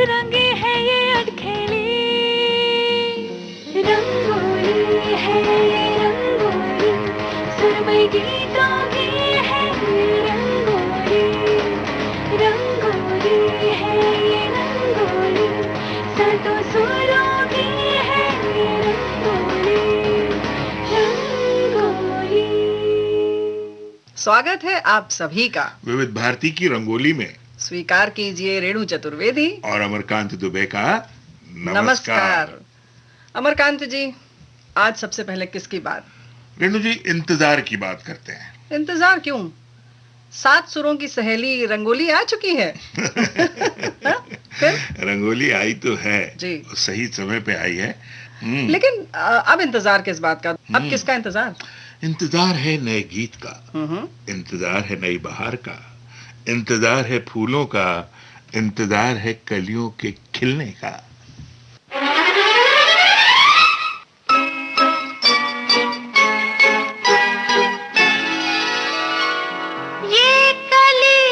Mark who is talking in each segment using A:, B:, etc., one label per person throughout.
A: रंगी है ये अटखेली, रंगोली है ये रंगोली, सुरमई गीतों की है ये रंगोली, रंगोली है ये रंगोली, सातों सुरों की है ये रंगोली, रंगोली।
B: स्वागत है आप सभी का
C: विविध भारती की रंगोली में।
B: स्वीकार कीजिए रेणु चतुर्वेदी
C: और अमरकांत दुबे का
B: नमस्कार। अमरकांत जी, आज सबसे पहले किसकी बात?
C: रेणु जी, इंतजार की बात करते हैं।
B: इंतजार क्यों? 7 सुरों की सहेली रंगोली आ चुकी है। फिर
C: रंगोली आई तो है
B: जी,
C: सही समय पे आई है।
B: लेकिन अब इंतजार किस बात का? अब किसका इंतजार?
C: इंतजार है नए गीत का, इंतजार है नई बहार का, इंतजार है फूलों का, इंतजार है कलियों के खिलने का।
A: ये कली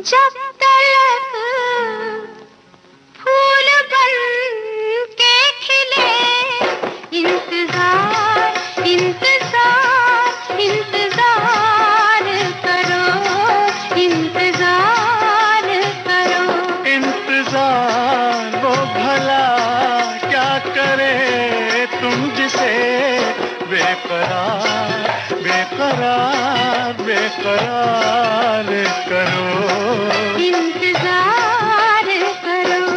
A: जब तक फूल बन के खिले, इंतजार इंतजार इंतजार करो, इंतजार करो।
D: इंतजार वो भला क्या करे तुम जिसे बेकरार बेकरार बेकरार करो,
A: इंतजार करो।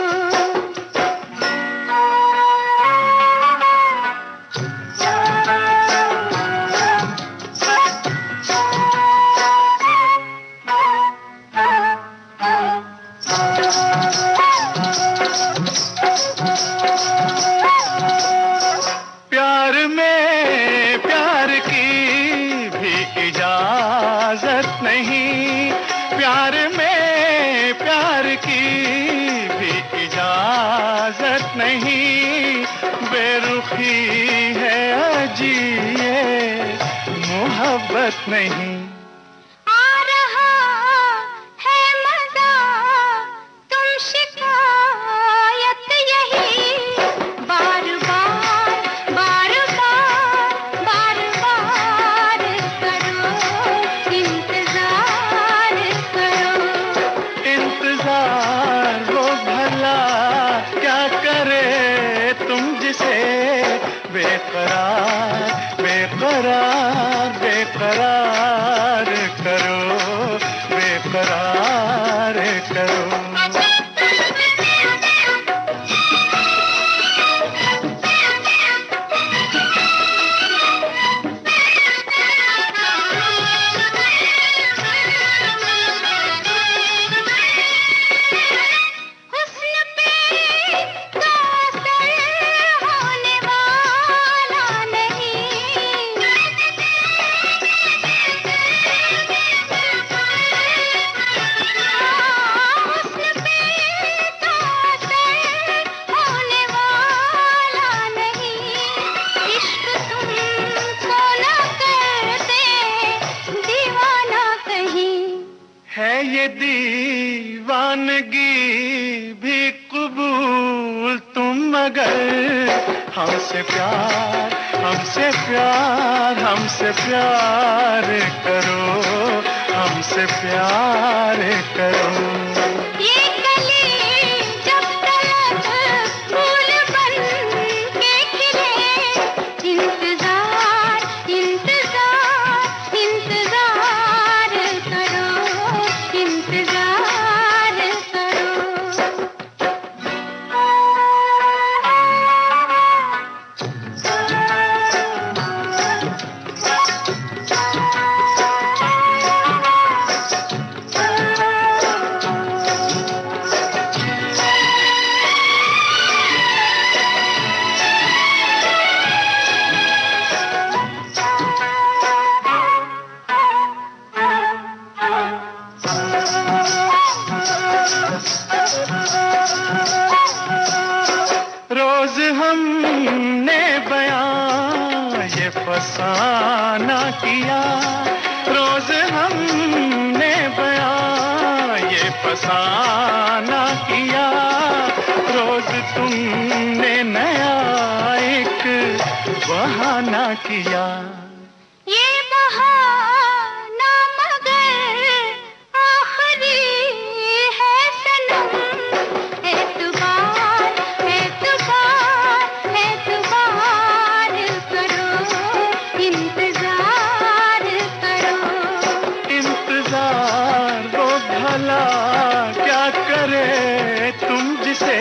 D: प्यार में प्यार की भी इजाजत नहीं, प्यार में प्यार की भी इजाजत नहीं, बेरुखी है अजी ये मोहब्बत नहीं।
A: आ रहा है मजा, तुम शिकायत यही, बार बार बार बार बार बार करो, इंतजार करो।
D: इंतजार वो भला क्या करे तुम जिसे बेकरार बेकरार बेकरार करो, बेकरार करो।
A: हुस्न पे तो असर होने वाला नहीं, हुस्न पे तो असर होने वाला नहीं, इश्क तुमको न करते दीवाना कहीं।
D: है ये दीवानगी भी कबूल तुम मगर हमसे प्यार हमसे प्यार हमसे प्यार करो, हमसे प्यार करो।
A: ये कली जब तक फूल बन के खिले, इंतजार इंतजार इंतजार करो, इंतजार करो।
D: रोज हमने बयां ये फसाना किया, रोज हमने बयां ये फसाना बहाना किया।
A: ये बहाना मगर आखिरी है सनम। एतबार एतबार एतबार करो, इंतजार करो।
D: इंतजार वो भला क्या करे तुम जिसे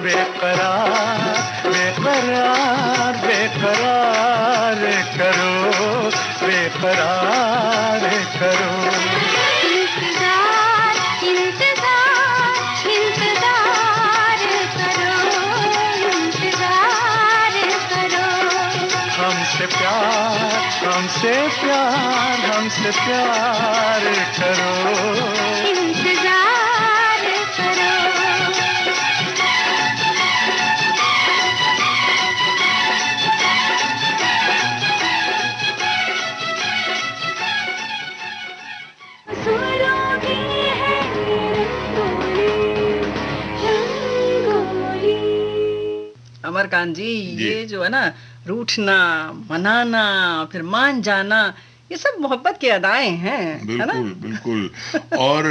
D: बेकरार बेकरार बेकरार करो, बेकरार करो।
A: इंतजार इंतजार इंतजार करो, इंतजार करो।
D: हमसे प्यार हमसे प्यार हमसे प्यार करो।
A: इंतजार करो। फूलों की है रंगोली, रंगोली।
B: अमरकांत जी,
C: जी।
B: ये जो है ना, रूठना, मनाना, फिर मान जाना, ये सब मोहब्बत की अदाएं हैं, है ना?
C: बिल्कुल बिल्कुल। और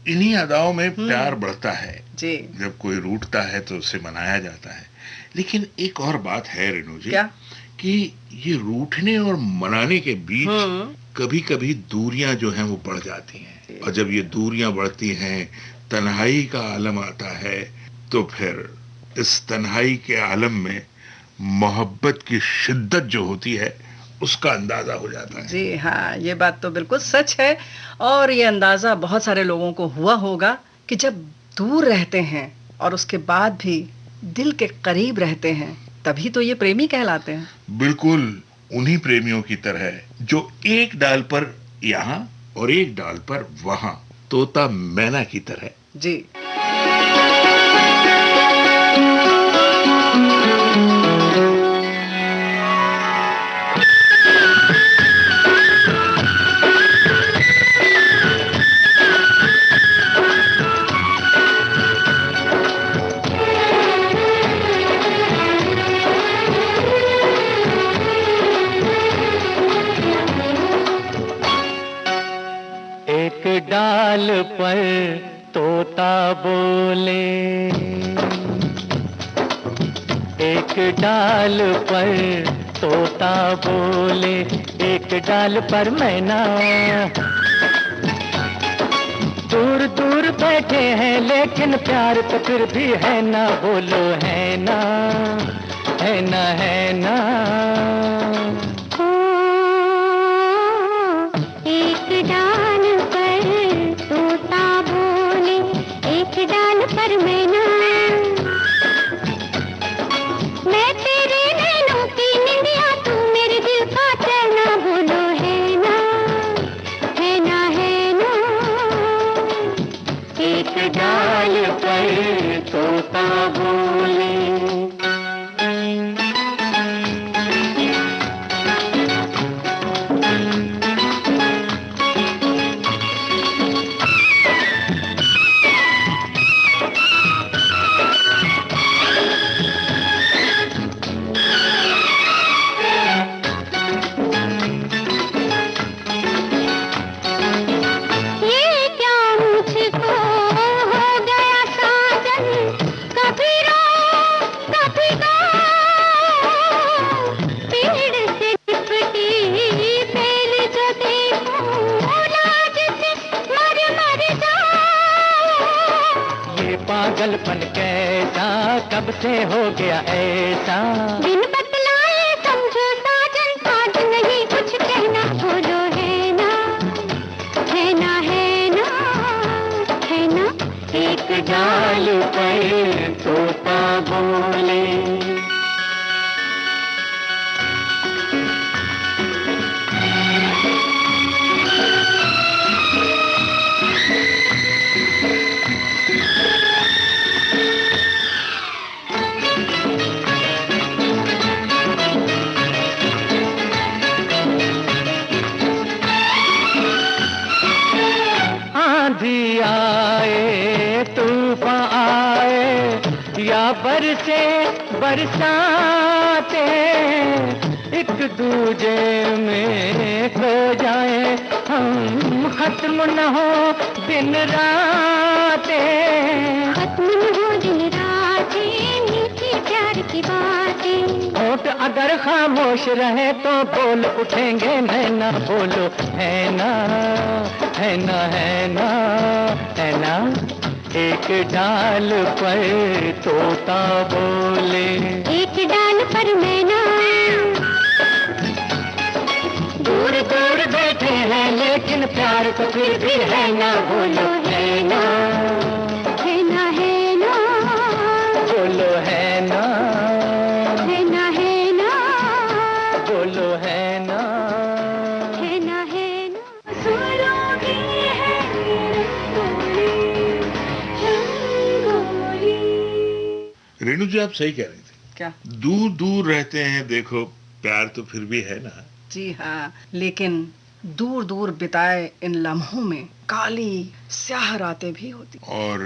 C: इन्हीं अदाओं में प्यार बढ़ता है।
B: जी।
C: जब कोई रूठता है तो उसे मनाया जाता है। लेकिन एक और बात है रेणु जी,
B: क्या?
C: कि ये रूठने और मनाने के बीच
B: हम्म।
C: कभी कभी दूरियां जो हैं वो बढ़ जाती हैं, और जब ये दूरियां बढ़ती हैं, तन्हाई का आलम आता है, तो फिर इस तन्हाई के आलम में मोहब्बत की शिद्दत जो होती है उसका अंदाजा हो जाता है।
B: जी हाँ, ये बात तो बिल्कुल सच है। और ये अंदाजा बहुत सारे लोगों को हुआ होगा कि जब दूर रहते हैं और उसके बाद भी दिल के करीब रहते हैं, तभी तो ये प्रेमी कहलाते हैं।
C: बिल्कुल उन्हीं प्रेमियों की तरह जो एक डाल पर यहाँ और एक डाल पर वहां, तोता मैना की तरह।
B: जी।
D: एक डाल पर तोता बोले, एक डाल पर तोता बोले, एक डाल पर मैना। दूर दूर बैठे हैं लेकिन प्यार तो फिर भी है ना, बोलो है ना, है ना, है ना।
A: एक डाल पर तोता बोले, एक डाल पर मैना। मैं तेरे नैनों की निंदिया, तू मेरे दिल का चैना, बोलो है ना, है ना, है ना।
D: एक डाल पर तोता बोले।
A: ये क्या मुझको हो गया साजन, कभी रो कभी गा। पेड़ से लिपटी बेल जो देखूं, लाज से मर मर जाऊं।
D: ये पागलपन कैसा, कब से हो गया ऐसा।
A: बिन बतलाए समझो साजन, आज नहीं कुछ कहना, बोलो है ना, है ना, है ना, है ना।
D: एक डाल पर तोता बोले। आंधी आए तूफान आए, या बरसे बरसाते एक दूजे में खो जाए हम, खत्म न हो दिन रातें,
A: खत्म न हो दिन रातें, मीठी प्यार की बातें।
D: होठ अगर खामोश रहे तो बोल उठेंगे नैना, बोलो है ना, है ना, है ना, है ना। एक डाल पर तोता बोले,
A: एक डाल पर मैना,
D: दूर दूर बैठे हैं लेकिन प्यार तो फिर भी है ना, बोलो है ना,
A: है ना, है ना,
D: बोलो है ना,
A: है ना, है ना,
D: बोलो है ना,
A: है ना, है ना। फूलों की है रंगोली, रंगोली।
C: रेणु जी, आप सही कह रही थी।
B: क्या?
C: दूर दूर रहते हैं, देखो प्यार तो फिर भी है ना।
B: जी हाँ, लेकिन दूर दूर बिताए इन लम्हों में काली स्याह रातें भी होती।
C: और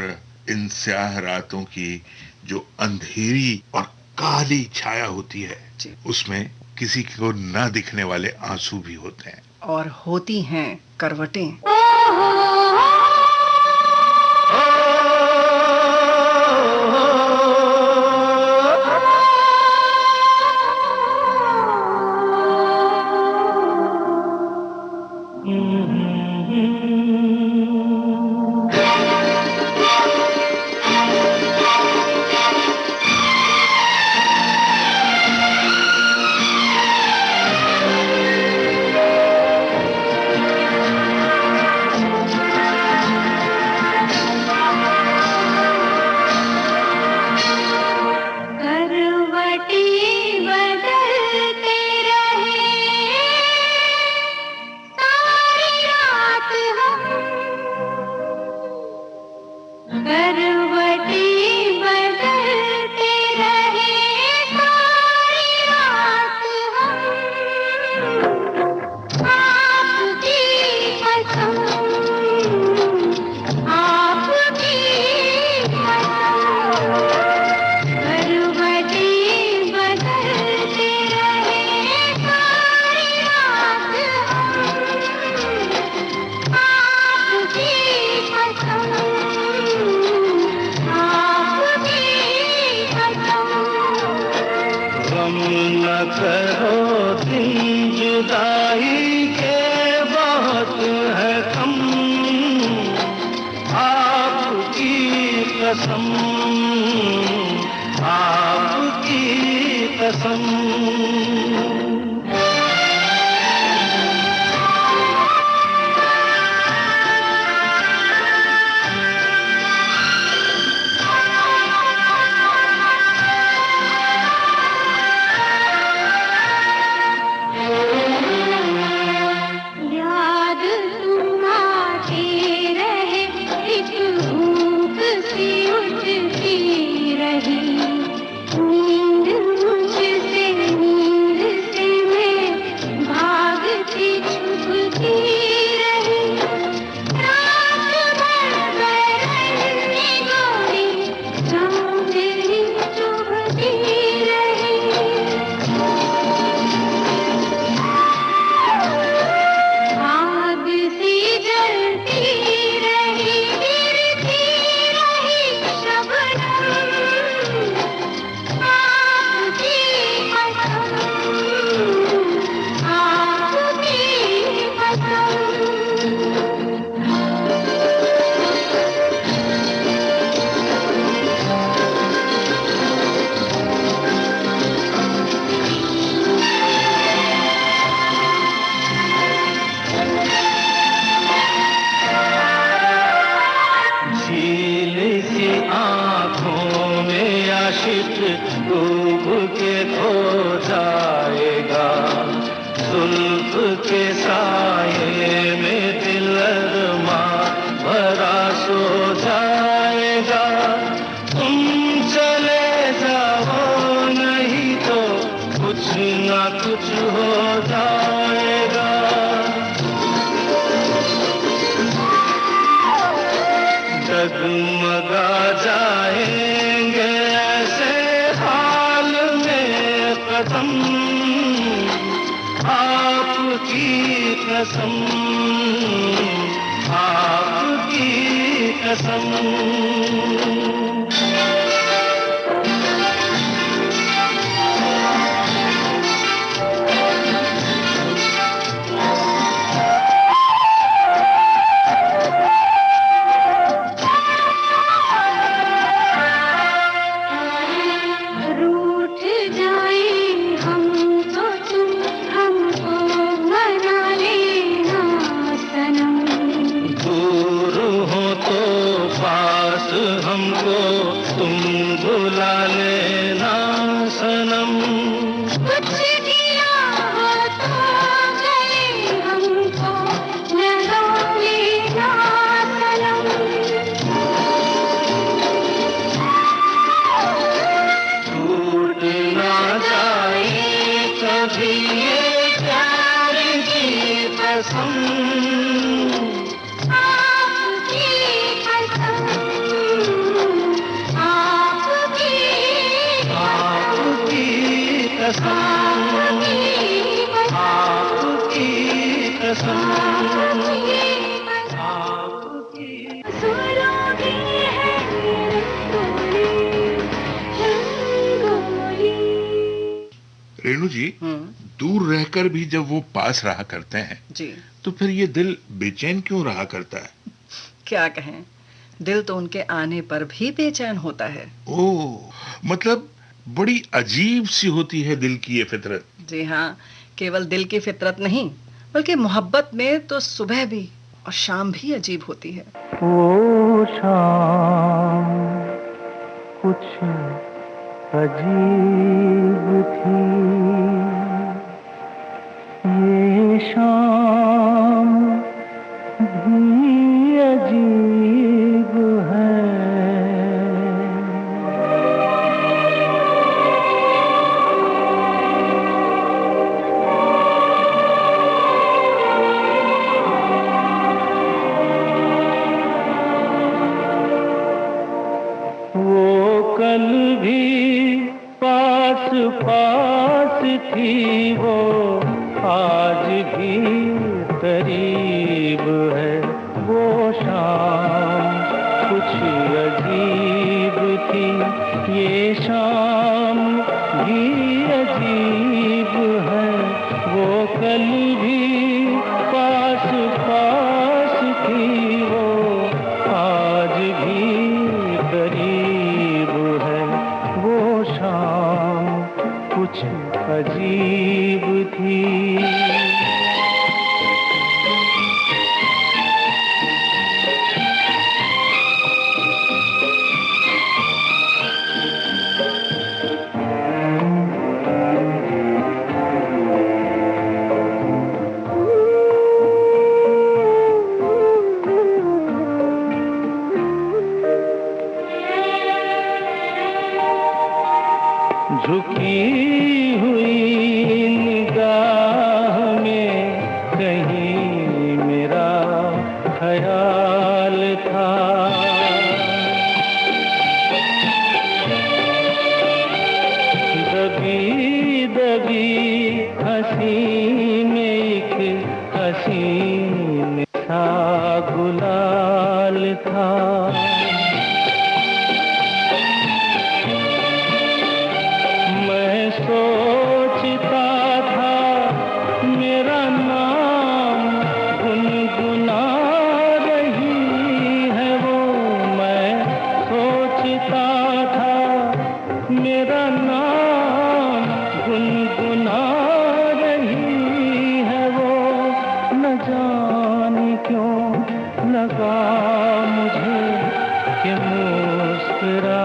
C: इन स्याह रातों की जो अंधेरी और काली छाया होती है,
B: जी।
C: उसमें किसी को ना दिखने वाले आंसू भी होते हैं।
B: और होती हैं करवटें।
A: करवटें बदलते रहे सारी रात हम, करवटें बदलते रहे सारी रात हम, आपकी कसम, आपकी कसम। करवटें बदलते रहे सारी रात हम, आपकी कसम, आपकी कसम।
D: गम न करो दिन जुदाई के बहुत है कम, आपकी कसम, आपकी कसम।
A: याद तुम आती रहे, एक भूख सी उठती रही, नींद मुझसे, नींद से मैं भागती छुपती रही, रात भर बरसने गोरी समझी चुभती रही। आग सी जलती रही, गिरती रही शबनम, आपकी कसम, आपकी कसम।
D: झील सी आंखों में आशिक डूब के खो जाएगा, जुल्फ के साये में दिल अरमां भरा सो जाएगा। तुम चले जाओ नहीं तो कुछ ना कुछ हो जाएगा। डगमगा जाएंगे कसम, आपकी कसम, आपकी कसम।
A: रूठ जाए हम तो तुम हमको मना लेना सनम।
D: दूर हो तो पास हमको तुम बुला लेना सनम।
A: कुछ दिया हो तो गले हमको लगा लेना सनम।
D: टूट ना जाए कभी ये प्यार की कसम,
A: आपकी कसम, आपकी
D: आपकी कसम, आपकी कसम, आपकी।
A: सुरोगी है रंगोली, रंगोली।
C: रेणु जी, दूर रहकर भी जब वो पास रहा करते हैं
B: जी,
C: तो फिर ये दिल बेचैन क्यों रहा करता है?
B: क्या कहें, दिल तो उनके आने पर भी बेचैन होता है।
C: ओह, मतलब बड़ी अजीब सी होती है दिल की ये फितरत।
B: जी हाँ, केवल दिल की फितरत नहीं, बल्कि मोहब्बत में तो सुबह भी और शाम भी अजीब होती है।
D: वो शाम कुछ अजीब थी, ये शाम भी अजीब है। वो कल भी पास पास थी, वो आज भी करीब है। वो शाम कुछ अजीब थी, ये शाम भी अजीब है। वो कल भी पास पास थी, वो आज भी करीब है। वो शाम कुछ अजीब थी। झुकी हुई निगाह में कहीं मेरा ख्याल था। दबी दबी हंसी में एक हसीन सा गुलाल था। मैं सोचता था मेरा नाम गुनगुना रही है वो। मैं सोचता था मेरा नाम गुनगुना रही है वो। न जाने क्यों लगा मुझे कि मुस्कुरा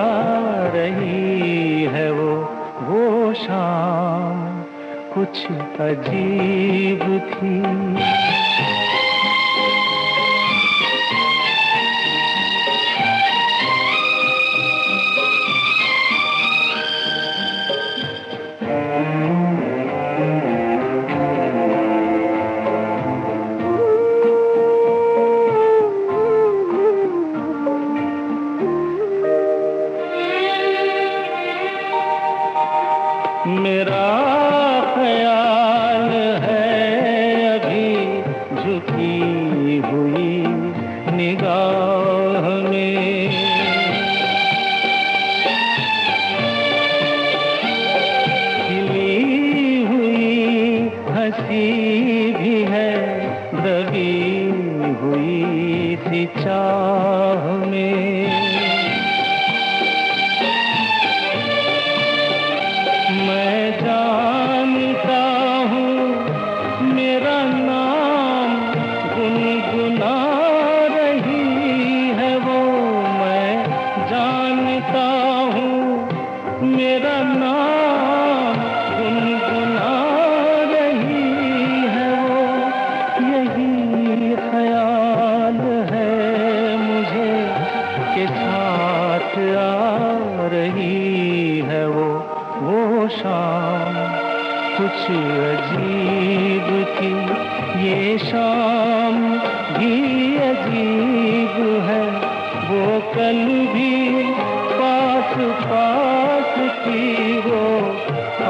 D: रही है वो। वो शाम कुछ अजीब थी। मेरा ख्याल है अभी झुकी हुई निगाह में, खिली हुई हंसी भी है दबी हुई सी चाह में। मैं जानता हूँ मेरा नाम गुनगुना रही है वो, मैं जानता हूँ मेरा नाम गुनगुना रही है वो। यही ख्याल है मुझे के साथ आ रही है वो शाम कुछ अजीब थी, ये शाम भी अजीब है, वो कल भी पास पास थी, वो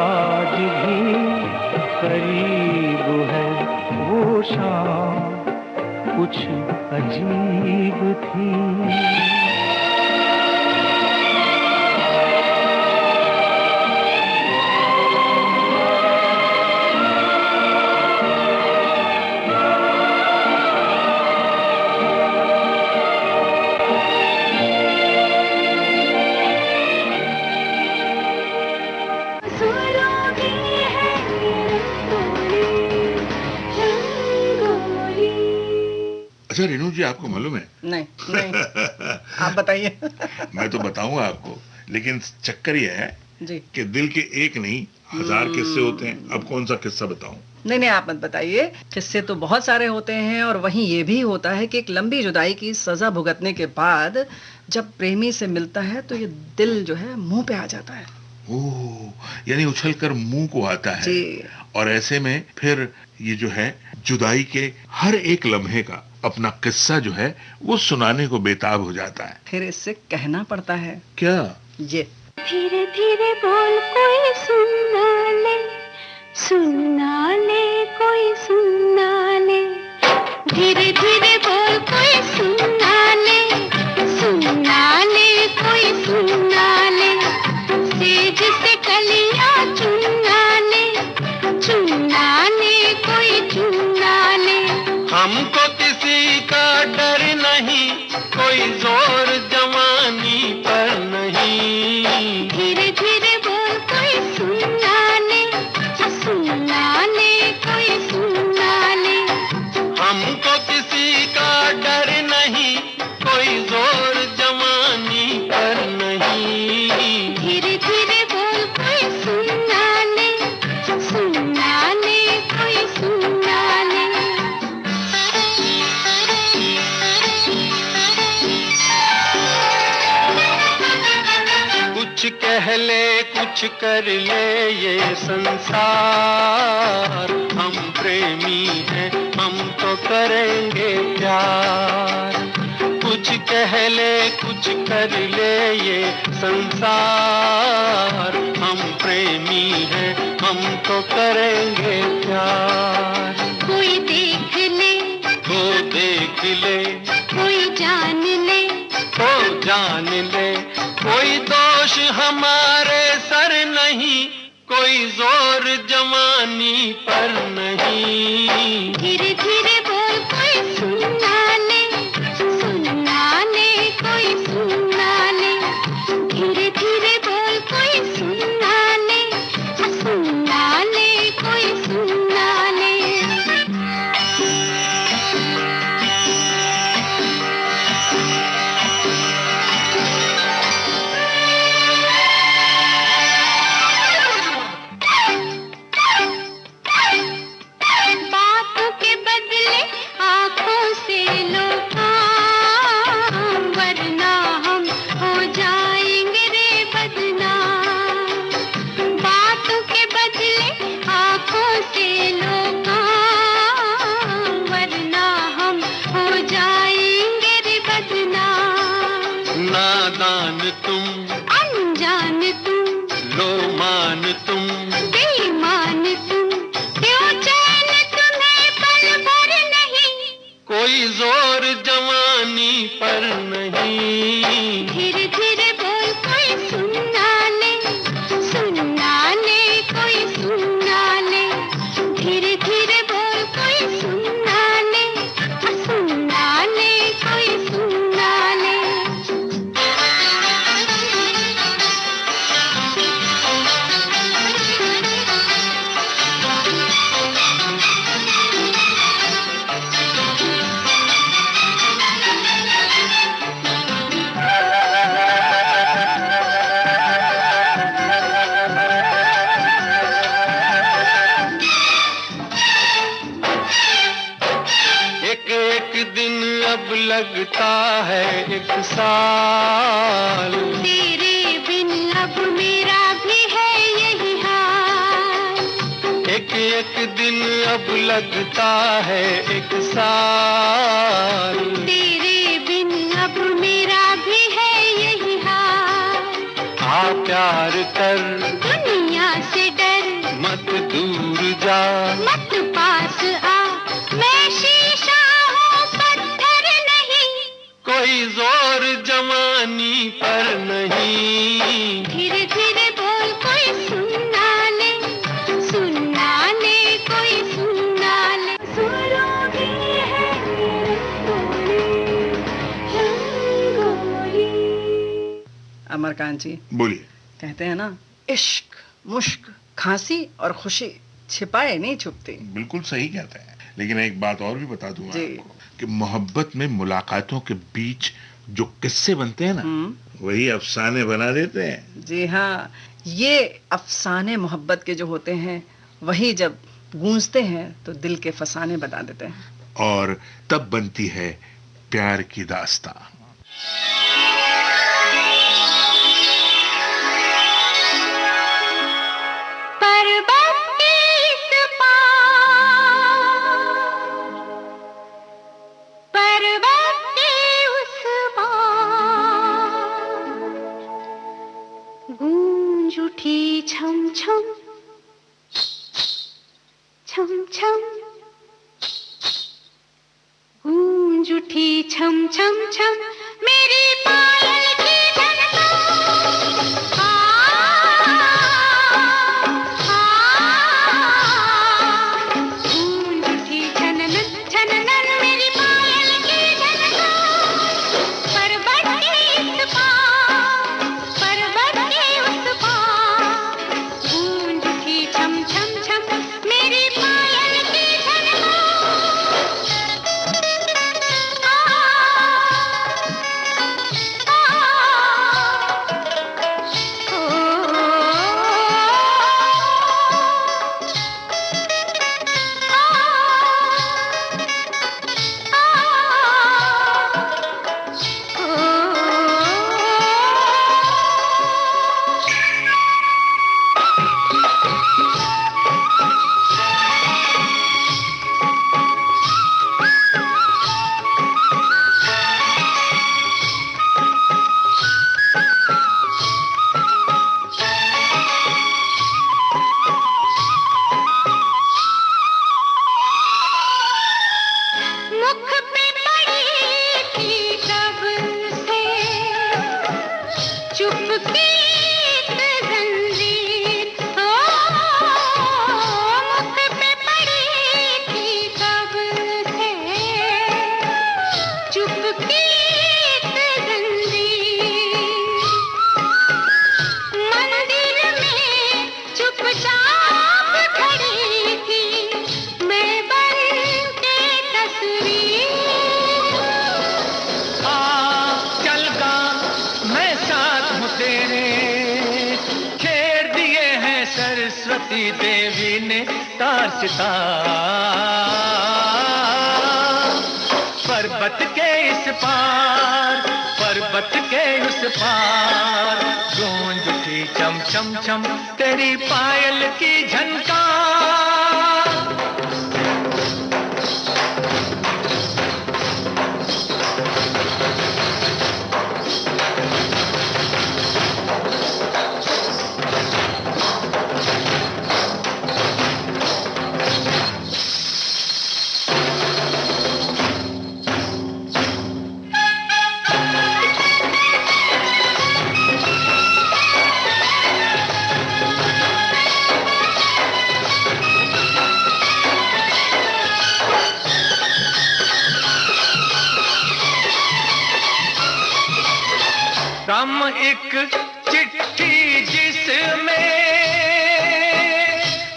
D: आज भी करीब है, वो शाम कुछ अजीब थी।
A: सुरों की है रंगोली, रंगोली।
C: अच्छा रेणु जी, आपको मालूम है?
B: नहीं नहीं, आप बताइए।
C: मैं तो बताऊंगा आपको, लेकिन चक्कर ये है
B: जी।
C: कि दिल के एक नहीं 1000 किस्से होते हैं। अब कौन सा किस्सा बताऊं?
B: नहीं नहीं, आप मत बताइए। किस्से तो बहुत सारे होते हैं, और वहीं ये भी होता है कि एक लंबी जुदाई की सजा भुगतने के बाद जब प्रेमी से मिलता है तो ये दिल जो है मुंह पे आ जाता है।
C: ओह, यानी उछल कर मुंह को आता है।
B: जी।
C: और ऐसे में फिर ये जो है जुदाई के हर एक लम्हे का अपना किस्सा जो है वो सुनाने को बेताब हो जाता है।
B: फिर इससे कहना पड़ता है
C: क्या?
B: ये
A: धीरे धीरे बोल कोई सुनना ले, सुनना ले कोई सुनना ले, धीरे धीरे बोल कोई सुनना ले, सुनना ले कोई सुनना ले, सेज से कलियां चुनना ले, चुनना ले कोई चुनना ले।
D: हमको किसी का डर नहीं, कोई जोर जवानी पर नहीं,
A: धीरे धीरे बोल कोई सुनना ले, सुनना ले कोई सुनना ले।
D: हमको किसी का डर नहीं, कोई जोर जवानी पर नहीं,
A: धीरे धीरे बोल कोई सुनना ले, सुनना ले कोई सुनना ले।
D: कुछ कह ले कुछ कर ले ये संसार, हम प्रेमी हैं हम तो करेंगे प्यार। कुछ कह ले कुछ कर ले ये संसार, हम प्रेमी हैं हम तो करेंगे प्यार।
A: कोई देख ले,
D: तो देख ले,
A: कोई जान ले,
D: तो जान ले, कोई दोष हमारे सर नहीं, कोई जोर जवानी पर नहीं,
A: धीरे धीरे बोल कोई सुनना ले, सुनना ले कोई सुनना ले, धीरे धीरे बोल कोई सुनना ले, सुनना ले कोई सुनना ले।
D: तुम,
A: बेईमान तुम, क्यों चैन तुम्हें पल भर नहीं,
D: कोई जोर जवानी पर नहीं।
A: धीरे धीरे बोल कोई सुनना ले, सुनना ले कोई सुनना ले, धीरे धीरे बोल कोई सुनना ले, सुनना ले कोई सुनना ले।
D: एक एक दिन अब लगता है एक साल,
A: तेरे बिन अब मेरा भी है यही हाल,
D: एक एक दिन अब लगता है एक साल।
A: तेरे बिन अब मेरा भी है यही हाल।
D: आ प्यार कर,
A: दुनिया से डर,
D: मत दूर जा,
A: मत पास आ, मैं शीशा हूँ पत्थर नहीं,
D: कोई जोर जवानी पर नहीं।
A: धीरे धीरे बोल कोई सुनना ले, सुनना ले कोई सुनना ले। सुरों की है रंगोली।
B: अमरकांत जी
C: बोलिए।
B: कहते हैं ना, इश्क मुश्क खांसी और खुशी छिपाए नहीं छुपती।
C: बिल्कुल सही कहते हैं, लेकिन एक बात और भी बता दूं
B: जी।
C: आपको कि मोहब्बत में मुलाकातों के बीच जो किस्से बनते हैं ना, वही अफसाने बना देते हैं।
B: जी हाँ, ये अफसाने मोहब्बत के जो होते हैं, वही जब गूंजते हैं तो दिल के फसाने बता देते हैं।
C: और तब बनती है प्यार की दास्तां।
A: पर्वत के इस पार, पर्वत के उस पार, गूंज उठी छम छम, छम छम, गूंज उठी छम छम छम, मेरी पायल की धड़कन। गूंज उठी छननन छननन, मेरी पायल की धड़कन। पर्वत के इस पार, पर्वत के उस पार, गूंज उठी छम छम छम, मेरी पायल की मुख पे पड़ी थी कब से चुपके एक जंजीर, ओ मुख पे पड़ी थी कब से चुपके एक जंजीर, मंदिर में चुपचाप खड़ी थी मैं बन के तस्वीर।
D: चल गा मैं साथ हूँ तेरे, छेड़ दिए हैं सरस्वती देवी ने तार सितार। पर्वत के इस पार, पर्वत के उस पार, गूंज उठी चम चम चम, तेरी पायल की झनकार। गम एक चिट्ठी जिसमें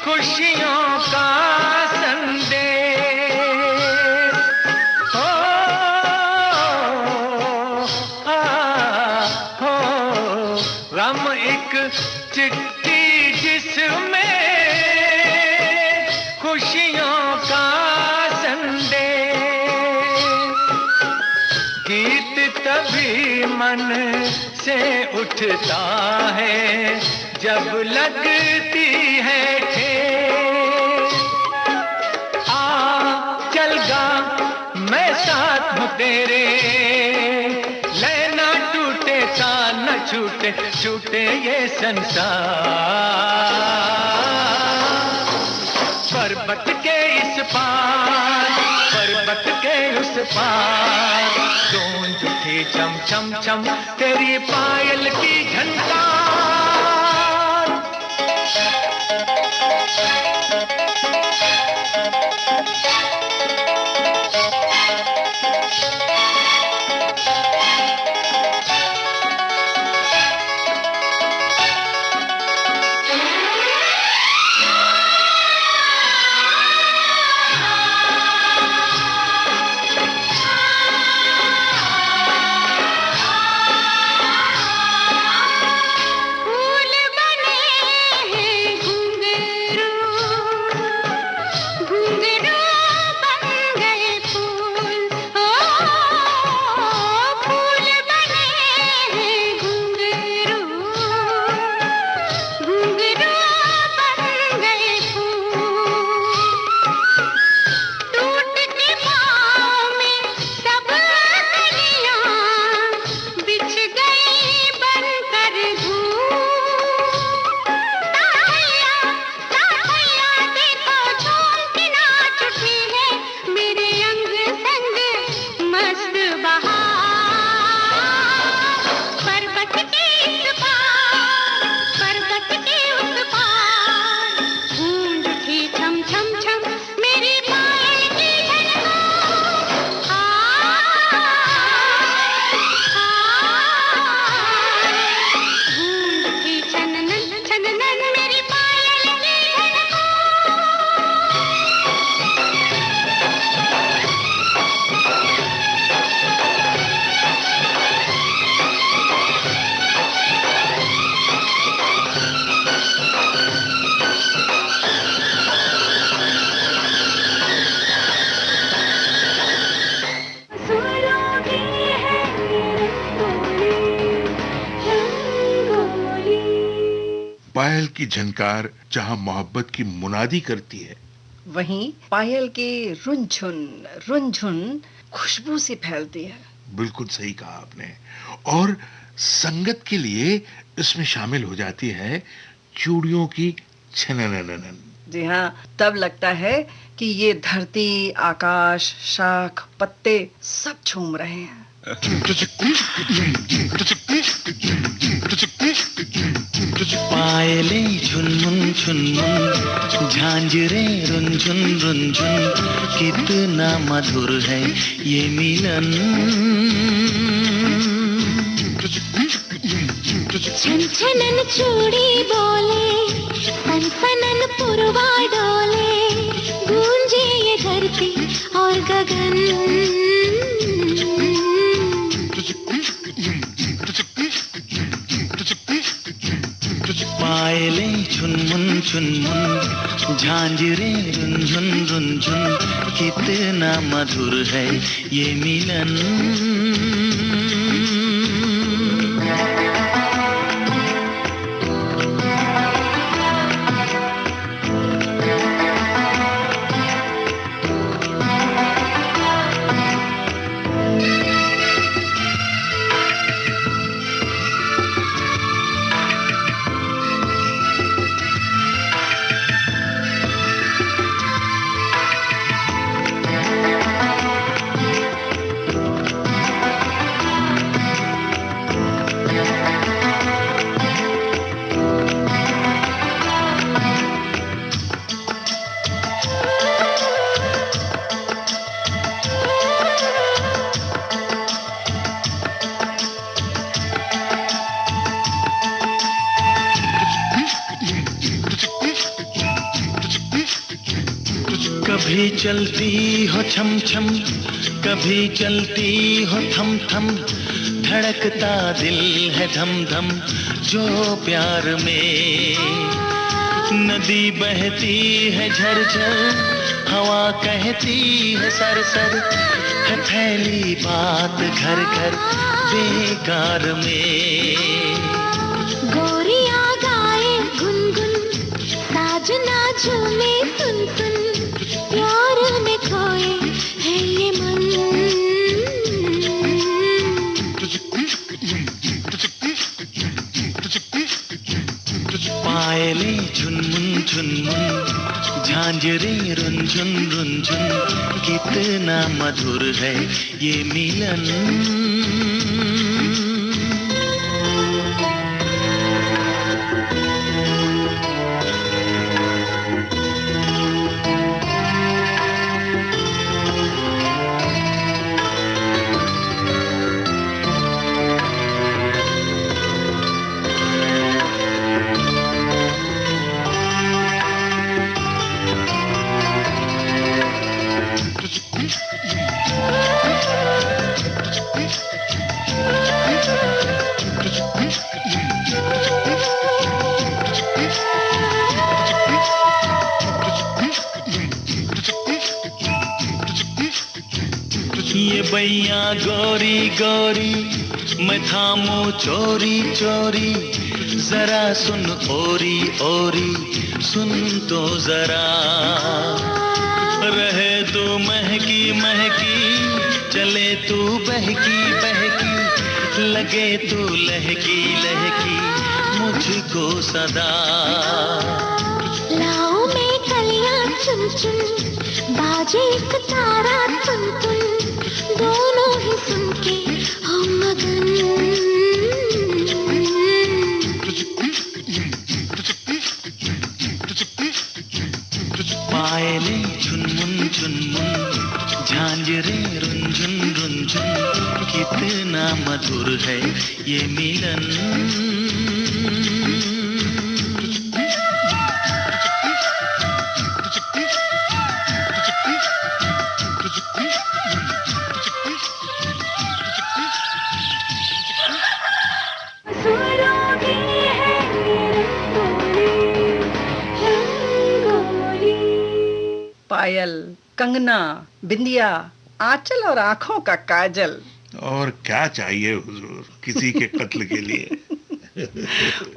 D: खुशियों का संदेश हो, हो गम एक चिट्ठी जिसमें खुशियों का संदेश। गीत तभी मन से उठता है जब लगती है ठेस। आ चल गा मैं साथ हूँ तेरे, लेना टूटे तार न छूटे, छूटे ये संसार। पर्वत के इस पार, पर्वत के उस पार, गूंज उठी छम छम छम तेरी पायल की झनकार।
C: पायल की झनकार जहां मोहब्बत की मुनादी करती है,
B: वहीं पायल की रुनझुन खुशबू सी फैलती है।
C: बिल्कुल सही कहा आपने। और संगत के लिए इसमें शामिल हो जाती है चूड़ियों की छननननन।
B: जी हाँ, तब लगता है कि ये धरती, आकाश, शाख, पत्ते सब झूम रहे हैं।
D: पायलें झुनमुन झुनमुन, झांझरें रुनझुन रुनझुन, कितना मधुर है ये मिलन।
A: छनछनन चूड़ी बोले, सनसनन पुरवा डोले, गूंजे ये धरती और गगन।
D: पायलें झुनमुन झुनमुन, झांझरें रुनझुन रुनझुन, कितना मधुर है ये मिलन।
E: कभी चलती हो छम छम, कभी चलती हो थम थम, धड़कता दिल है धम धम जो प्यार में। नदी बहती है झरझर, हवा कहती है सरसर, है फैली बात घर घर बेकार में।
A: गोरिया गाए गुनगुन, साजना झूमे सुन सुन, प्यार में खोए है ये मन।
E: पायले झुनमुन झुनमुन, झांझरे रुनझुन रुनझुन, कितना मधुर है ये मिलन। ये बैया गोरी गोरी, मैं थामू चोरी चोरी, जरा सुन ओरी ओरी, सुन तो जरा। रहे तू महकी महकी, चले तू बहकी बहकी, लगे तू लहकी लहकी मुझको सदा।
A: लाओ मैं कलियां चुन चुन, बाजे एक तारा तुन तुन, दोनों ही सुन के हम मगन।
E: पायले झुनमुन झुनमुन, झांझरे रुनझुन रुनझुन, कितना मधुर है ये मिलन।
B: पायल, कंगना, बिंदिया, आंचल और आंखों का काजल।
C: और क्या चाहिए हुजूर किसी के कत्ल के लिए।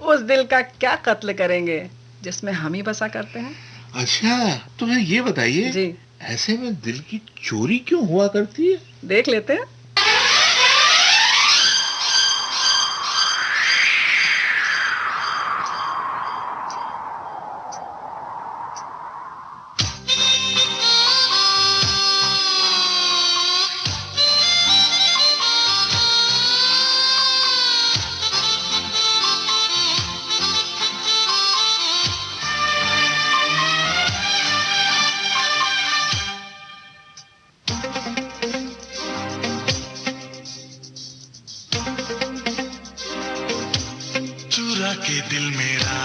B: उस दिल का क्या कत्ल करेंगे जिसमें हम ही बसा करते हैं।
C: अच्छा तो फिर ये बताइए
B: जी,
C: ऐसे में दिल की चोरी क्यों हुआ करती है?
B: देख लेते हैं।
E: चुरा के दिल मेरा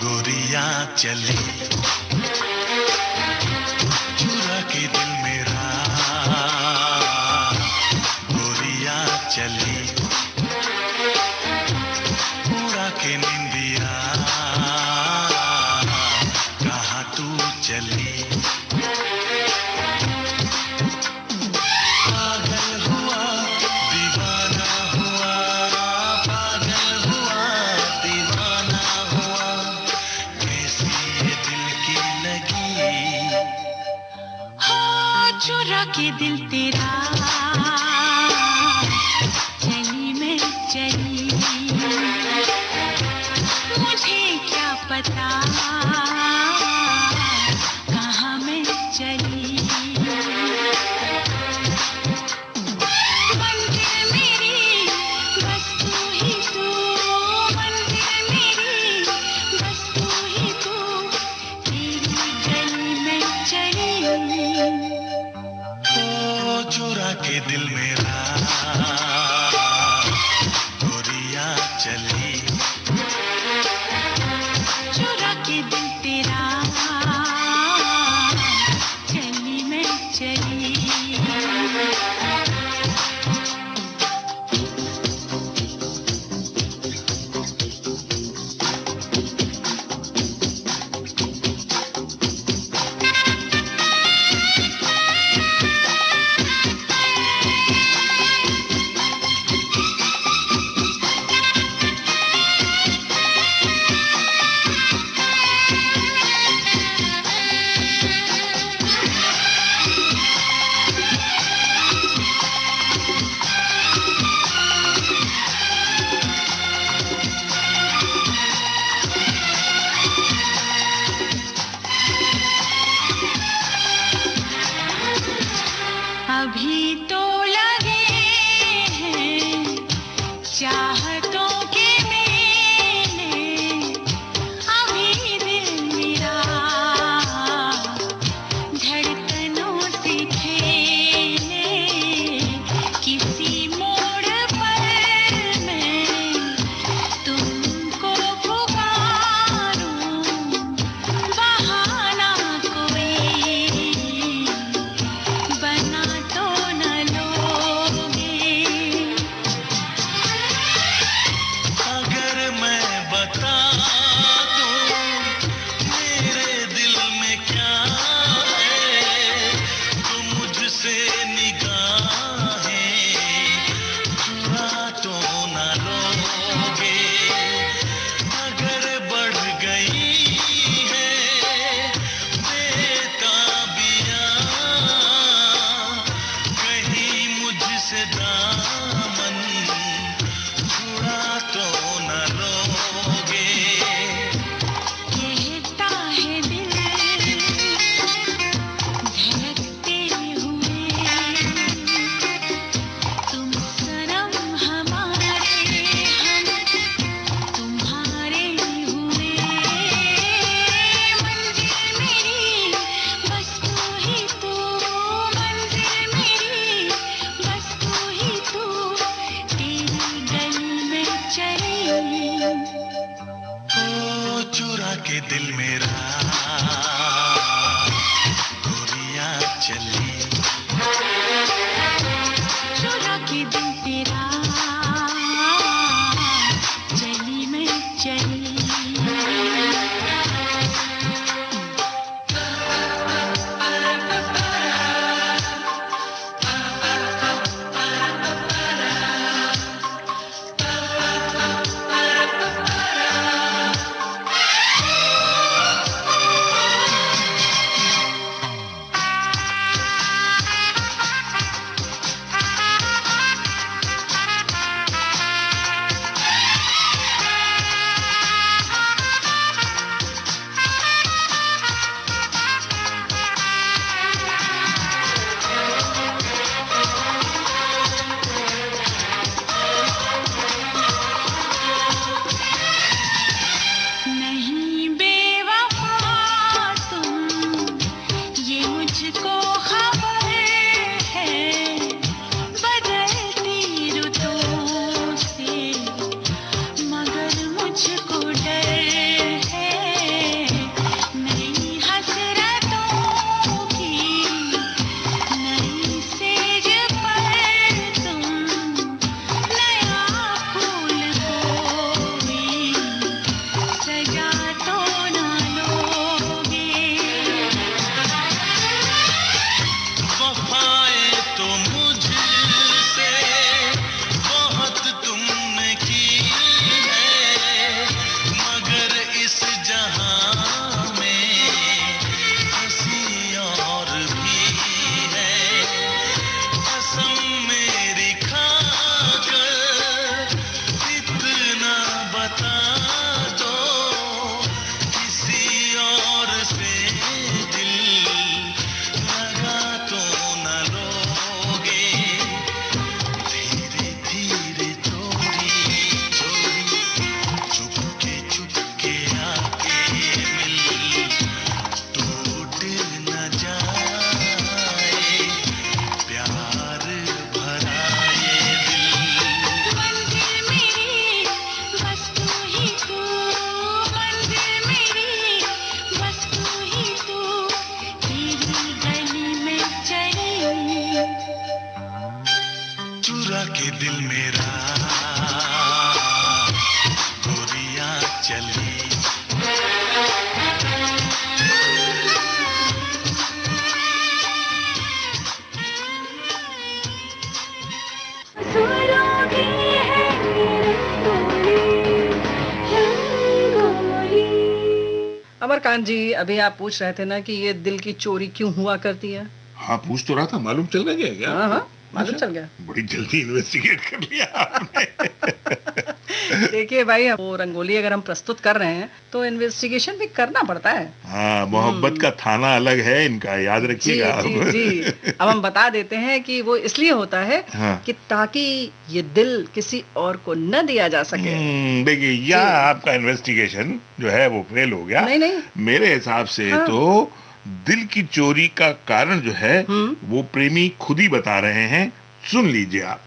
E: गोरिया चली, चुरा के दिल मेरा गोरिया चली, उड़ा के निंदिया कहाँ तू चली।
A: चुरा के दिल तेरा चली मैं चली, मुझे क्या पता कहाँ मैं चली। मंजिल मेरी बस तू ही तू, मंजिल मेरी बस तू ही तू, तेरी गली में चली।
E: चुरा के दिल मेरा गोरिया चली,
A: चुरा के दिल तेरा
E: के दिल मेरा गोरियां चली,
A: चुरा के दिल तेरा चली मैं चली। नहीं बेवफा तुम, ये मुझको खबर है, बदलती रुतों से मगर मुझको डर है। नई हसरतों की नई सेज पर तुम नया फूल कोई सजा तो ना लोगे।
E: वफाएं तो मुझसे बहुत तुमने की है, मगर इस जहां में हंसी और भी है। कसम मेरी खाकर इतना बता दो, किसी और से दिल लगा तो न लोगे। धीरे धीरे चोरी चोरी चुपके आके मिल, टूट न जाए प्यार भरा ये दिल।
A: मंजिल मेरी बस तू ही तू, मंजिल मेरी बस तू ही तू, तेरी गली में चली।
E: चुरा के दिल मेरा गोरियां चली,
A: सुरों की है रंगोली।
B: अमरकांत जी, अभी आप पूछ रहे थे ना कि ये दिल की चोरी क्यों हुआ करती है।
C: हाँ, पूछ तो रहा था, मालूम चल गया क्या?
B: हाँ हाँ, मालूम चल गया।
C: बड़ी जल्दी इन्वेस्टिगेट कर लिया आपने।
B: देखिए भाई, वो रंगोली अगर हम प्रस्तुत कर रहे हैं तो इन्वेस्टिगेशन भी करना पड़ता है।
C: हाँ, मोहब्बत का थाना अलग है इनका, याद
B: जी
C: रखिएगा आप।
B: जी जी। अब हम बता देते हैं कि वो इसलिए होता है
C: हाँ।
B: कि ताकि ये दिल किसी और को न दिया जा सके।
C: देखिए, या आपका इन्वेस्टिगेशन जो है वो फेल हो गया।
B: नहीं नहीं,
C: मेरे हिसाब से
B: हाँ।
C: तो दिल की चोरी का कारण जो है वो प्रेमी खुद ही बता रहे हैं। सुन लीजिए आप।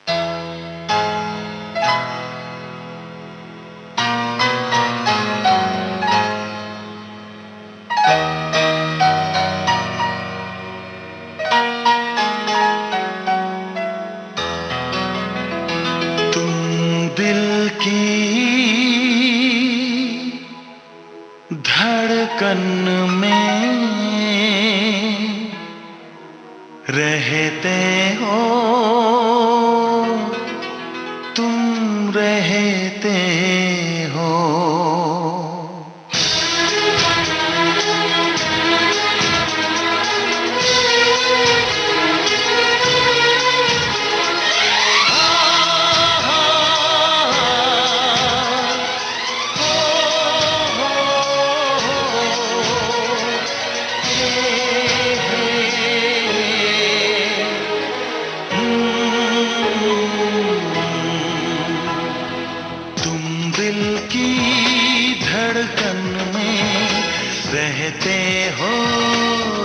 E: तुम दिल की धड़कन में रहते हो, तुम रहते हो।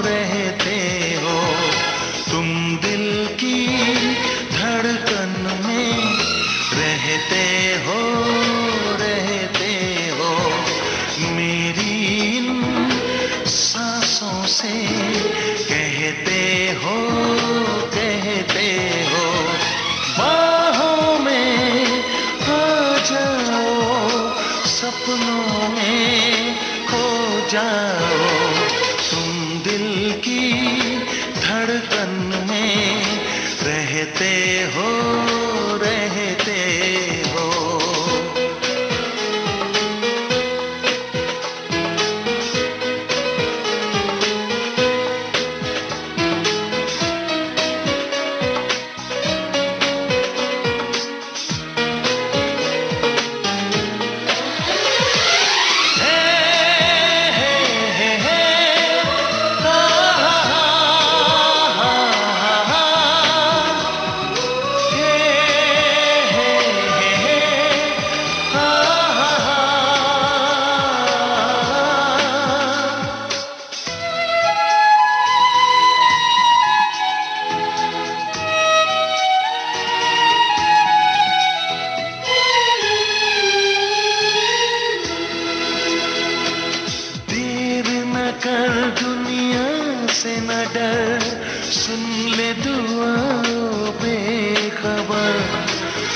E: रहते हो तुम दिल की धड़कन में रहते हो मेरी जाओ, तुम दिल की धड़कन में रहते हो, रहते हो। कर दुनिया से न डर, सुन ले दुआ बेखबर।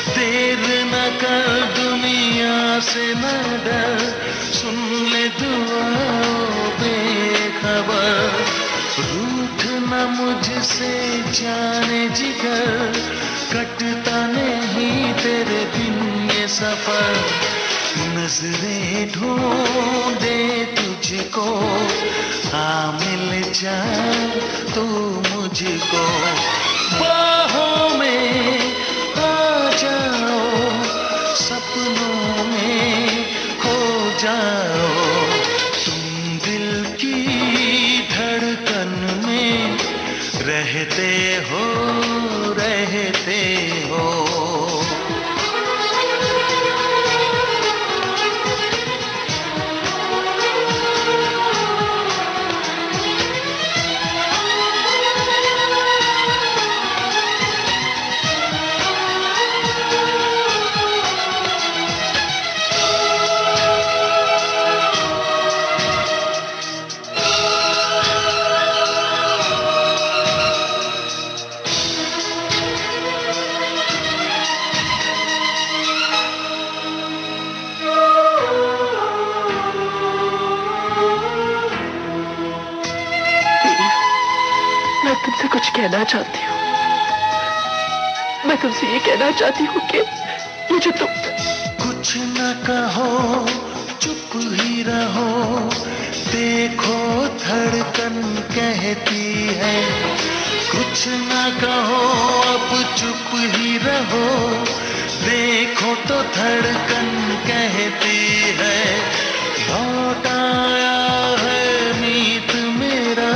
E: देर न कर दुनिया से न डर, सुन ले दुआ बेखबर। रूठ न मुझसे जाने जिगर, कटता नहीं तेरे बिन ये सफर। नजरें ढूंढे तुझको, आ मिल जा तू मुझको। बाहों में आ जाओ, सपनों में खो जाओ। तुम दिल की धड़कन में रहते हो, रहते हो।
F: मैं तुमसे कुछ कहना चाहती हूँ। मैं तुमसे ये कहना चाहती हूँ कि मुझे तुम
E: कुछ न कहो, चुप ही रहो। देखो धड़कन कहती है, कुछ न कहो अब चुप ही रहो। देखो तो धड़कन कहती है, लौट आया है मीत मेरा।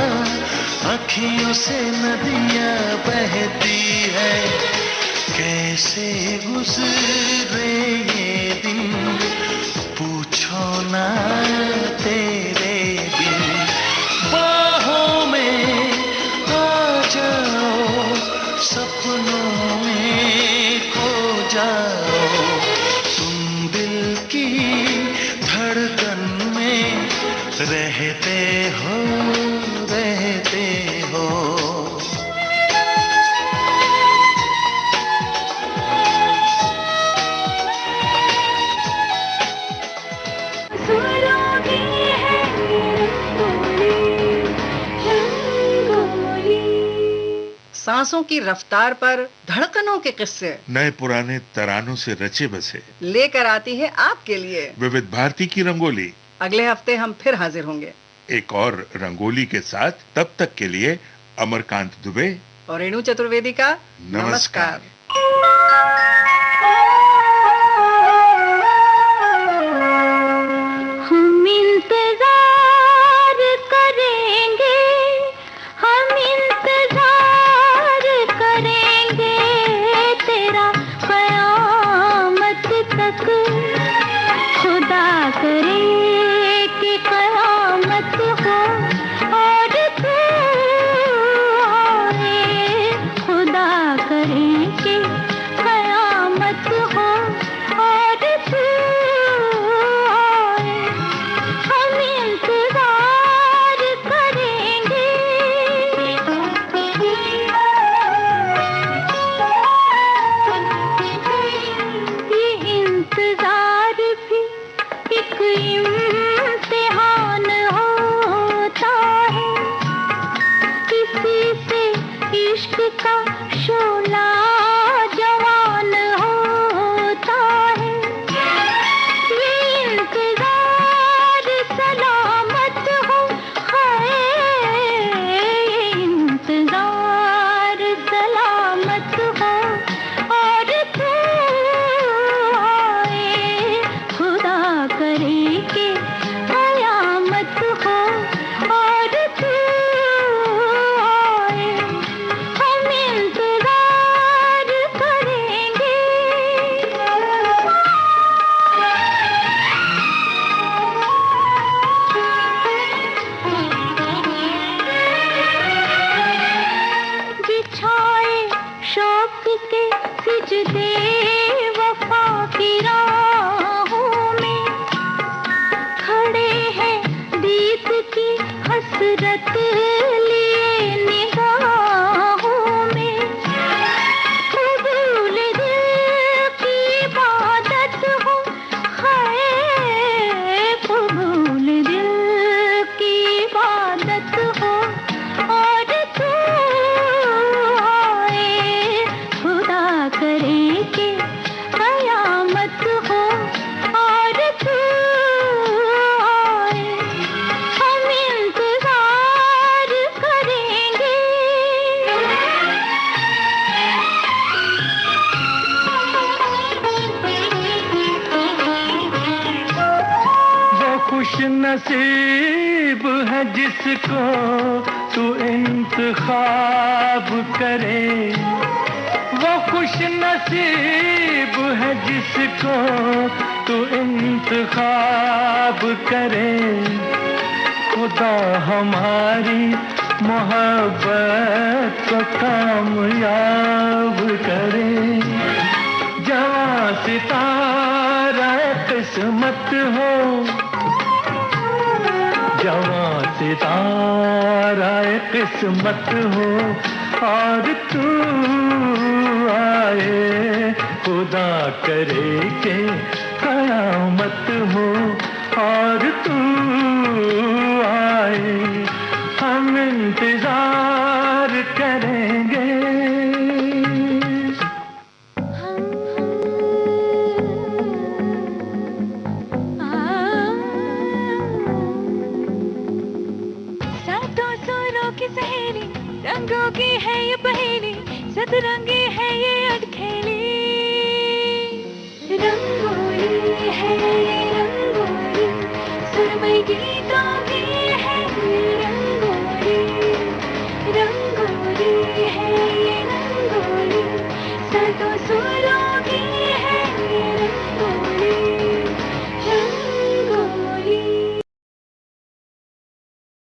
E: अखियों से नदियाँ बहती है, कैसे गुजरे ये दिन पूछो ना तेरे बिन। बाहों में आ जाओ, सपनों में खो जाओ। तुम दिल की धड़कन में रहते हो, रहते हो।
B: सांसों की रफ्तार पर धड़कनों के किस्से
C: नए पुराने तरानों से रचे बसे
B: लेकर आती है आपके लिए
C: विविध भारती की रंगोली।
B: अगले हफ्ते हम फिर हाजिर होंगे
C: एक और रंगोली के साथ। तब तक के लिए अमरकांत दुबे
B: और रेणु चतुर्वेदी का
C: नमस्कार।
A: हम इंतजार करेंगे, हम इंतजार करेंगे तेरा क़यामत तक। खुदा करे कि क़यामत हो और तू आए। खुदा करे कि क़यामत हो और तू आए। हम इंतजार करेंगे। ये इंतजार भी एक इम्तिहान हो।
D: नसीब है जिसको तू इंतखाब करे, वो खुश नसीब है जिसको तू इंतखाब करे। खुदा हमारी मोहब्बत को कामयाब करे। जवां सितारा किस्मत हो, जवां सितारा किस्मत हो, और तू आए खुदा करे के कयामत हो, और तू आए हम इंतजार करेंगे।
A: सातों सुरों की सहेली, रंगों की है ये पहेली, सतरंगी है ये